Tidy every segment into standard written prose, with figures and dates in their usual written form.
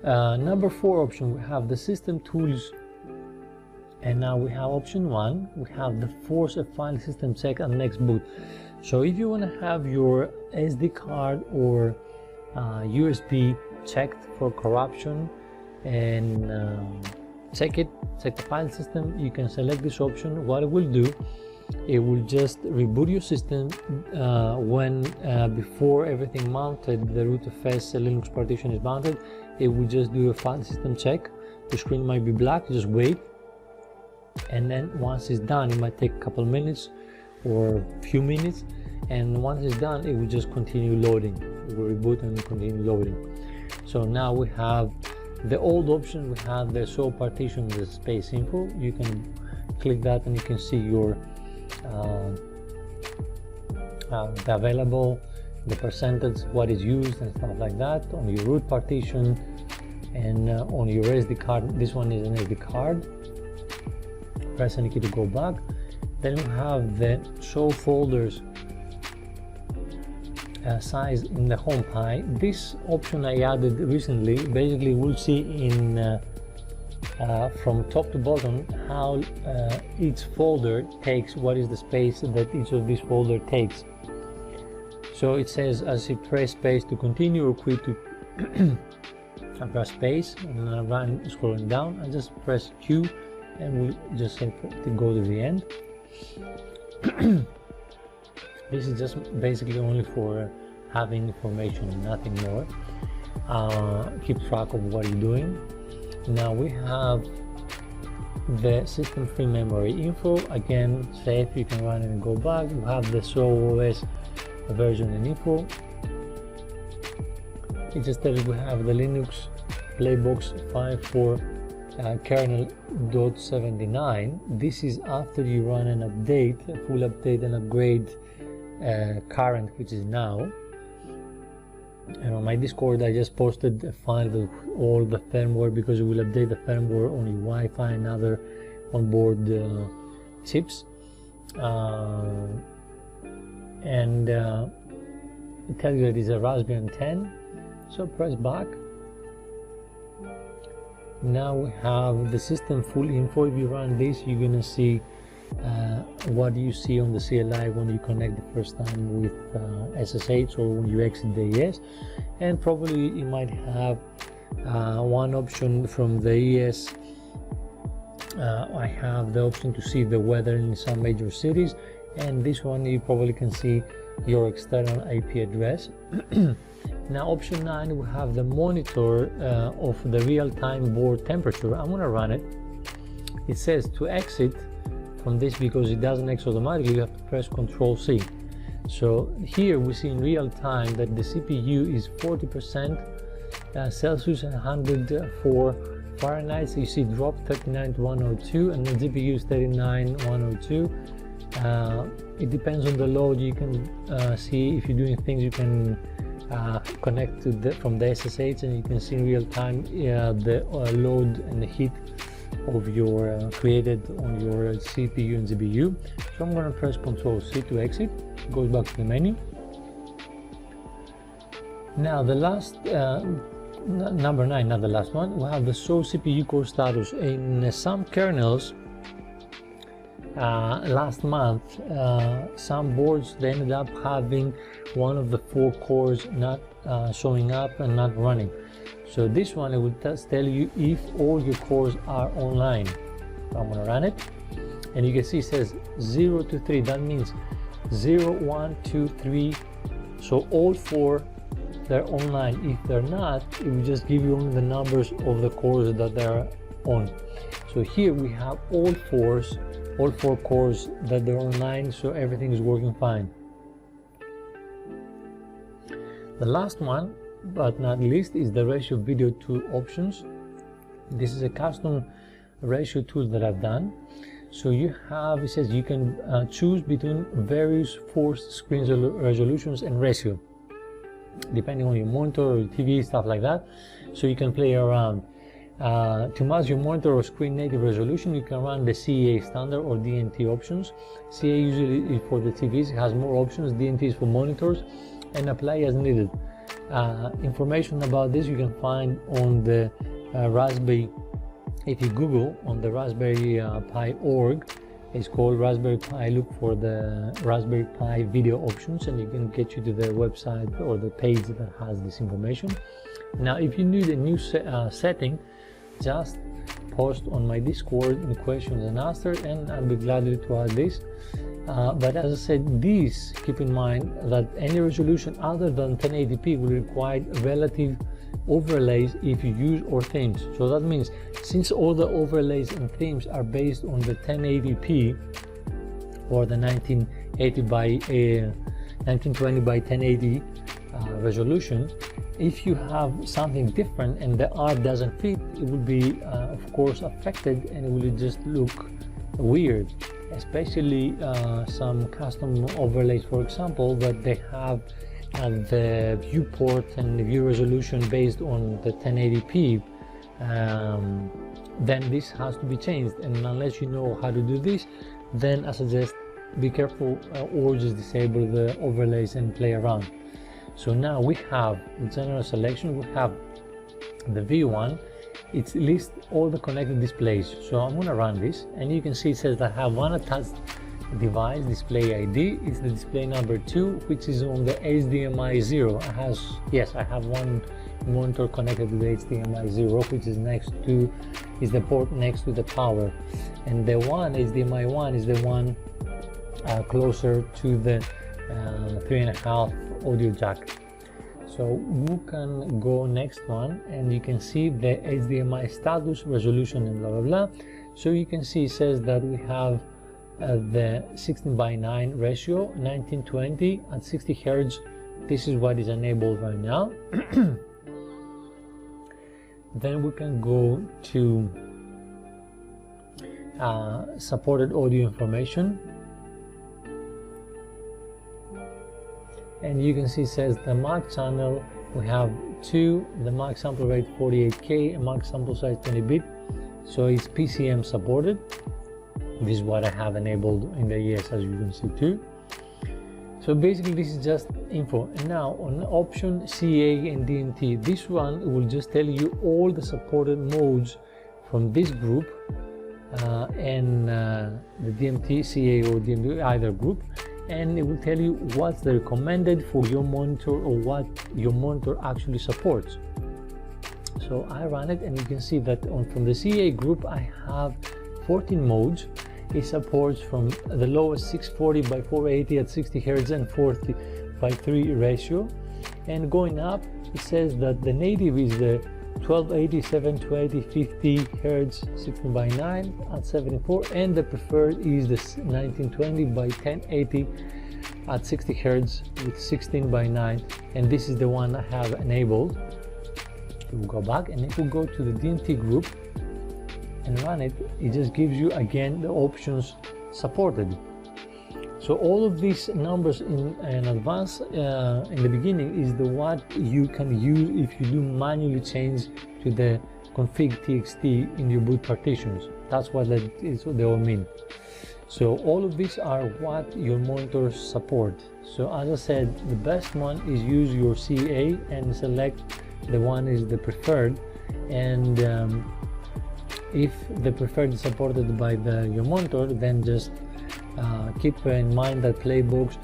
Number 4 option, we have the system tools, and now we have option 1, we have the force a file system check and next boot. So if you want to have your SD card or USB checked for corruption and check the file system, you can select this option. What it will do, it will just reboot your system when before everything mounted, the rootfs Linux partition is mounted. It will just do a file system check. The screen might be black, just wait, and then once it's done, it might take a couple minutes or a few minutes, and once it's done, it will just continue loading. It will reboot and continue loading. So now we have the old option, we have the show partition with the space info. You can click that and you can see your the available, the percentage, what is used and stuff like that on your root partition, and on your SD card. This one is an SD card. Press any key to go back. Then we have the show folders size in the home pie. This option I added recently. Basically we'll see in from top to bottom how each folder takes, what is the space that each of these folder takes. So it says as you press space to continue or quit to I press space, and then I run scrolling down, I just press Q and we'll just say to go to the end. This is just basically only for having information, nothing more. Keep track of what you're doing. Now we have the system free memory info, again safe, you can run it and go back. You have the show OS version and info. It just tells you we have the Linux PlayBox 5.4 kernel.79. This is after you run an update, a full update and upgrade current, which is now. And on my Discord I just posted a file with all the firmware, because it will update the firmware on your Wi-Fi and other onboard chips. And it tells you that it's a Raspberry 10. So press back. Now we have the system full info. If you run this, you're gonna see what you see on the CLI when you connect the first time with SSH or when you exit the ES, and probably you might have one option from the ES. I have the option to see the weather in some major cities, and this one you probably can see your external IP address. Now option 9, we have the monitor of the real-time board temperature. I'm gonna run it. It says to exit from this, because it doesn't exit automatically, you have to press Ctrl C. So here we see in real time that the CPU is 40% Celsius and 104 Fahrenheit. So you see drop 39 to 102, and the GPU is 39 102. It depends on the load. You can see if you're doing things, you can connect to from the SSH, and you can see in real time the load and the heat of your created on your CPU and GPU. So I'm going to press Ctrl C to exit. It goes back to the menu. Now the last number 9, not the last one, we have the show CPU core status. In some kernels last month, some boards, they ended up having one of the 4 cores not showing up and not running. So this one, it will just tell you if all your cores are online. So I'm going to run it, and you can see it says 0 to 3. That means 0, 1, 2, 3. So all 4, they're online. If they're not, it will just give you only the numbers of the cores that they're on. So here we have all 4 cores that they're online, so everything is working fine. The last one, but not least, is the ratio video tool options. This is a custom ratio tool that I've done. So you have, it says you can choose between various forced screen resolutions and ratio, depending on your monitor or your TV, stuff like that. So you can play around. To match your monitor or screen native resolution, you can run the CA standard or DNT options. CA usually is for the TVs, it has more options. DNT is for monitors, and apply as needed. Information about this you can find on the Raspberry. If you Google on the Raspberry Pi org, it's called Raspberry Pi. Look for the Raspberry Pi video options, and you can get you to the website or the page that has this information. Now, if you need a new setting, just post on my Discord in questions and answers, and I'll be glad to add this. But as I said, these, keep in mind that any resolution other than 1080p will require relative overlays if you use or themes. So that means, since all the overlays and themes are based on the 1080p or the 1920 by 1080 resolution, if you have something different and the art doesn't fit, it will be of course affected, and it will just look weird. Especially some custom overlays, for example, that they have the viewport and the view resolution based on the 1080p, then this has to be changed, and unless you know how to do this, then I suggest be careful or just disable the overlays and play around. So now we have the general selection, we have the V1. It lists all the connected displays. So I'm going to run this, and you can see it says that I have one attached device, display ID. It's the display number 2, which is on the HDMI 0. I have one monitor connected to the HDMI 0, which is the port next to the power, and the HDMI 1 is the one closer to the 3.5 audio jack. So we can go next one, and you can see the HDMI status, resolution, and blah blah blah. So you can see it says that we have the 16:9 ratio, 1920 at 60 Hz. This is what is enabled right now. Then we can go to supported audio information, and you can see it says the max channel we have 2, the max sample rate 48K, and max sample size 20 bit. So it's PCM supported. This is what I have enabled in the ES, as you can see too. So basically this is just info. And now on option CA and DMT, this one will just tell you all the supported modes from this group and the DMT, CA or DMT, either group, and it will tell you what's the recommended for your monitor or what your monitor actually supports. So I run it, and you can see that from the CA group I have 14 modes. It supports from the lowest 640 by 480 at 60 Hz and 40 by 3 ratio, and going up it says that the native is the 1280, 720, 50 Hz, 16 by 9 at 74, and the preferred is the 1920 by 1080 at 60 Hz with 16 by 9, and this is the one I have enabled. We'll go back, and if we go to the DMT group and run it, it just gives you again the options supported. So all of these numbers in advance in the beginning is the what you can use if you do manually change to the config txt in your boot partitions. That's what they all mean. So all of these are what your monitors support. So as I said, the best one is use your CA and select the one is the preferred, and if the preferred is supported by your monitor, then just keep in mind that PlayBox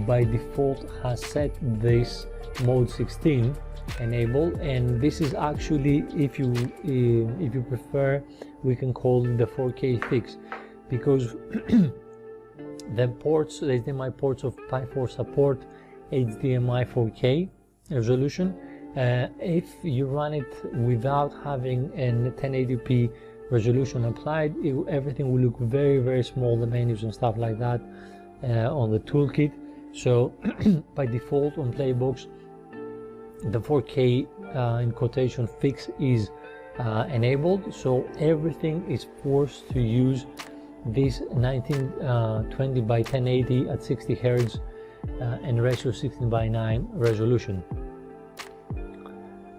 by default has set this mode 16 enable, and this is actually, if you prefer, we can call it the 4K fix, because the ports, the HDMI ports of Pi 4 support HDMI 4K resolution. If you run it without having a 1080p resolution applied, everything will look very, very small, the menus and stuff like that on the toolkit. So by default on PlayBox, the 4K in quotation fix is enabled, so everything is forced to use this 1920 by 1080 at 60 Hz and ratio 16 by 9 resolution.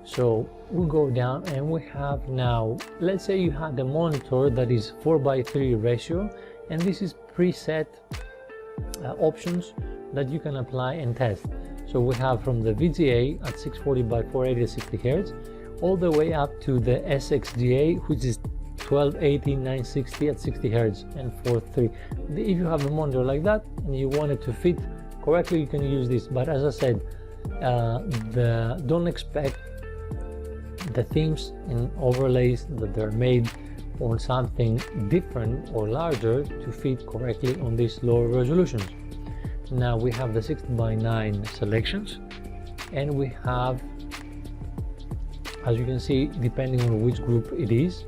So we'll go down, and we have now, let's say you have the monitor that is 4:3 ratio, and this is preset options that you can apply and test. So we have from the VGA at 640 by 480 at 60 Hz all the way up to the SXGA, which is 1280 960 at 60 Hz and 4.3. If you have a monitor like that and you want it to fit correctly, you can use this. But as I said, don't expect the themes and overlays that they're made on something different or larger to fit correctly on these lower resolutions. Now we have the 60:9 selections, and we have, as you can see, depending on which group it is.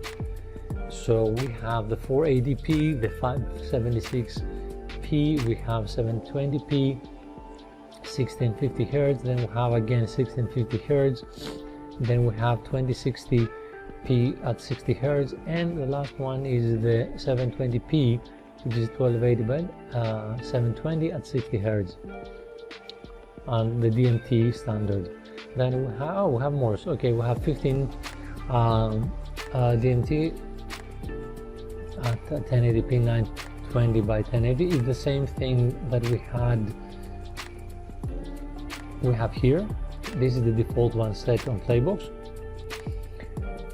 So we have the 480p, the 576p, we have 720p, 1650 Hz, then we have again 1650 Hz, then we have 2060p at 60 Hz, and the last one is the 720p, which is 1280 by 720 at 60 Hz on the DMT standard. Then we have more. So, okay, we have 15 DMT at 1080p 920 by 1080. It's the same thing that we have here. This is the default one set on PlayBox.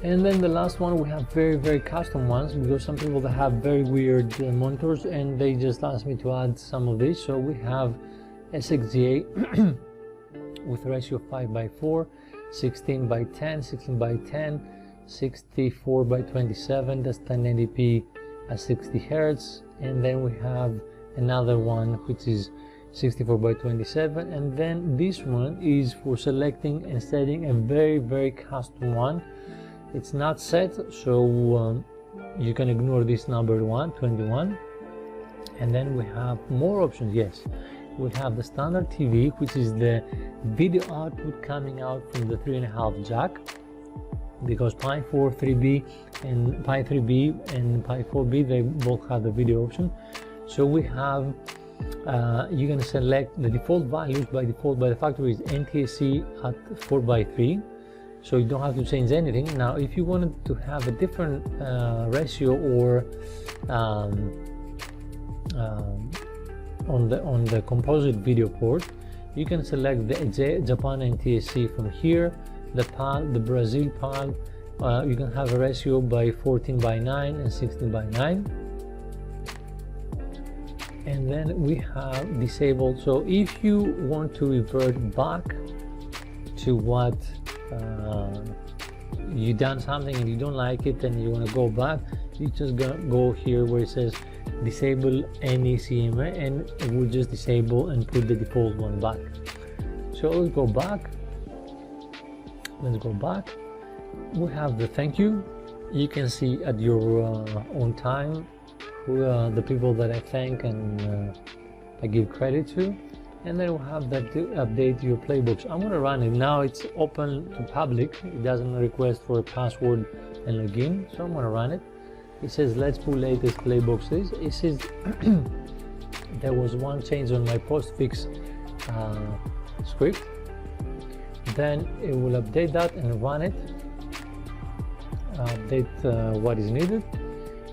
And then the last one, we have very custom ones, because some people that have very weird monitors and they just asked me to add some of these. So we have SXGA with a ratio of 5:4, 16:10, 16:10, 64:27, that's 1080p at 60 Hz. And then we have another one which is 64:27, and then this one is for selecting and setting a very custom one. It's not set, so you can ignore this number 21. And then we have more options. Yes, we have the standard TV, which is the video output coming out from the 3.5 jack, because Pi 4 3B and Pi 3B and Pi 4B, they both have the video option. So we have you're going to select the default values. By default, by the factory, is NTSC at 4:3, so you don't have to change anything. Now if you wanted to have a different ratio or on the composite video port, you can select the Japan NTSC from here, the PAL, the Brazil PAL. You can have a ratio by 14:9 and 16:9. And then we have disabled. So if you want to revert back to what you done something and you don't like it and you want to go back, you just go here where it says disable any CMA, and it will just disable and put the default one back. So let's go back. We have the thank you. You can see at your own time who are the people that I thank and I give credit to. And then we'll have that to update your playbooks. I'm going to run it now. It's open to public. It doesn't request for a password and login, so I'm going to run it. It says let's pull latest playboxes. It says there was one change on my postfix script. Then it will update that and run it, update what is needed.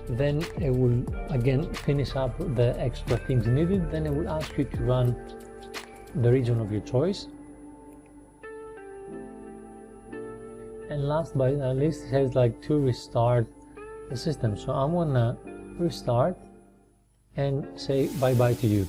Then it will again finish up the extra things needed. Then it will ask you to run the region of your choice. And last but not least, it says like to restart the system. So I'm gonna restart and say bye bye to you.